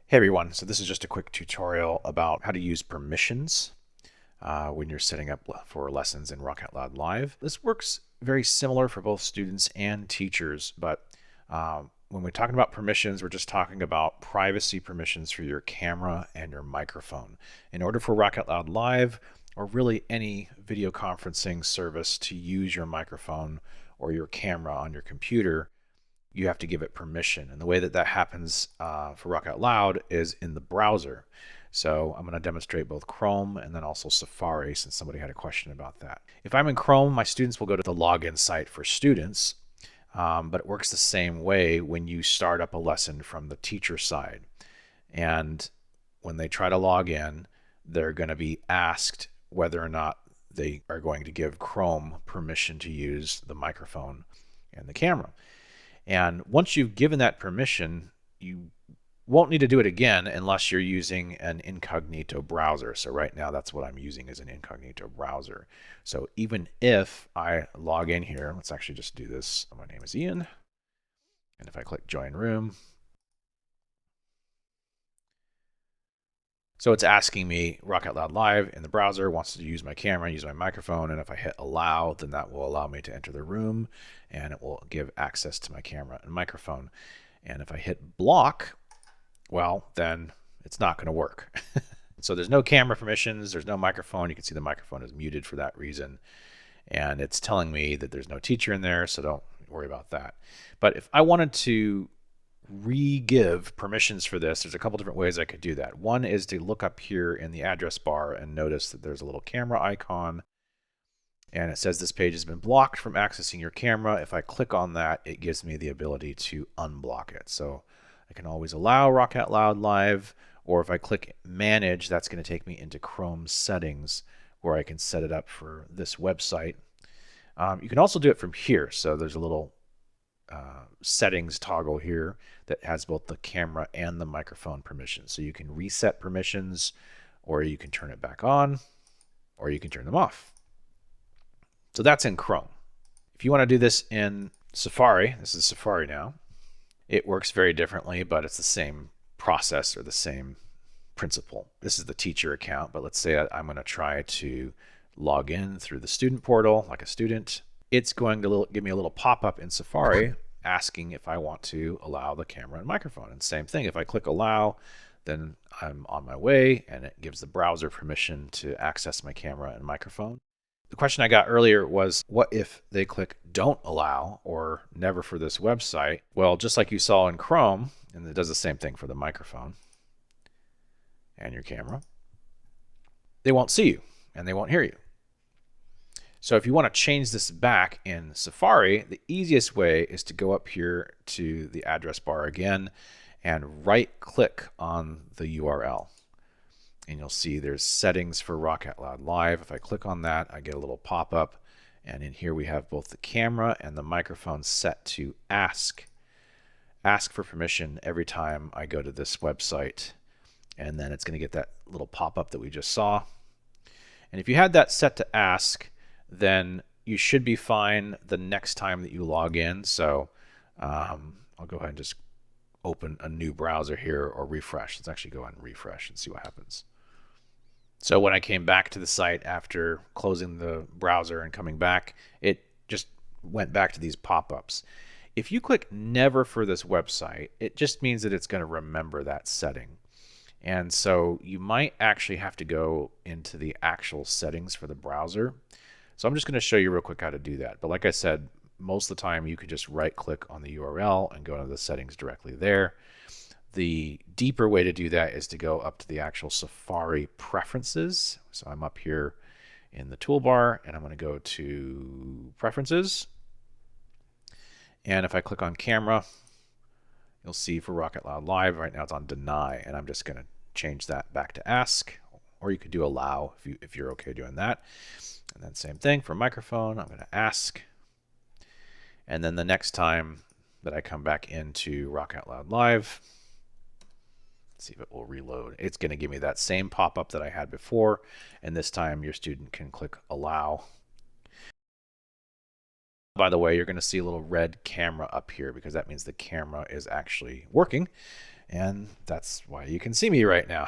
Hey everyone, so this is just a quick tutorial about how to use permissions when you're setting up for lessons in Rock Out Loud Live. This works very similar for both students and teachers, but when we're talking about permissions, we're just talking about privacy permissions for your camera and your microphone. In order for Rock Out Loud Live, or really any video conferencing service, to use your microphone or your camera on your computer, you have to give it permission. And the way that that happens for Rock Out Loud is in the browser. So I'm going to demonstrate both Chrome and then also Safari, since somebody had a question about that. If I'm in Chrome, my students will go to the login site for students, but it works the same way when you start up a lesson from the teacher side. And when they try to log in, they're going to be asked whether or not they are going to give Chrome permission to use the microphone and the camera. And once you've given that permission, you won't need to do it again unless you're using an incognito browser. So right now, that's what I'm using, is an incognito browser. So even if I log in here, let's actually just do this. My name is Ian. And if I click join room, so it's asking me Rock Out Loud Live in the browser, wants to use my camera, use my microphone, and if I hit allow, then that will allow me to enter the room, and it will give access to my camera and microphone. And if I hit block, well, then it's not going to work. So there's no camera permissions, there's no microphone. You can see the microphone is muted for that reason. And it's telling me that there's no teacher in there, so don't worry about that. But if I wanted to re-give permissions for this, there's a couple different ways I could do that. One is to look up here in the address bar and notice that there's a little camera icon, and it says this page has been blocked from accessing your camera. If I click on that, it gives me the ability to unblock it. So I can always allow Rock Out Loud Live, or if I click manage, that's going to take me into Chrome settings where I can set it up for this website. You can also do it from here. So there's a little settings toggle here that has both the camera and the microphone permissions. So you can reset permissions, or you can turn it back on, or you can turn them off. So that's in Chrome. If you want to do this in Safari, this is Safari now, it works very differently, but it's the same process or the same principle. This is the teacher account, but let's say I'm going to try to log in through the student portal like a student. It's going to give me a little pop-up in Safari asking if I want to allow the camera and microphone. And same thing, if I click allow, then I'm on my way, and it gives the browser permission to access my camera and microphone. The question I got earlier was, what if they click don't allow or never for this website? Well, just like you saw in Chrome, and it does the same thing for the microphone and your camera, they won't see you and they won't hear you. So if you want to change this back in Safari, the easiest way is to go up here to the address bar again and right click on the URL. And you'll see there's settings for Rock Out Loud Live. If I click on that, I get a little pop-up. And in here we have both the camera and the microphone set to ask for permission every time I go to this website. And then it's going to get that little pop-up that we just saw. And if you had that set to ask, then you should be fine the next time that you log in. So I'll go ahead and just open a new browser here or refresh. Let's actually go ahead and refresh and see what happens. So when I came back to the site after closing the browser and coming back, it just went back to these pop-ups. If you click never for this website, it just means that it's going to remember that setting. And so you might actually have to go into the actual settings for the browser. So I'm just going to show you real quick how to do that. But like I said, most of the time you can just right click on the URL and go to the settings directly there. The deeper way to do that is to go up to the actual Safari preferences. So I'm up here in the toolbar and I'm going to go to preferences. And if I click on camera, you'll see for Rock Out Loud Live right now it's on deny, and I'm just going to change that back to ask, or you could do allow if you're okay doing that. And then same thing for microphone, I'm going to ask. And then the next time that I come back into Rock Out Loud Live, let's see if it will reload. It's going to give me that same pop-up that I had before, and this time your student can click allow. By the way, you're going to see a little red camera up here because that means the camera is actually working. and that's why you can see me right now.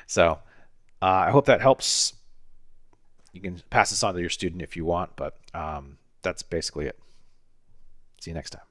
So I hope that helps. You can pass this on to your student if you want, but that's basically it. See you next time.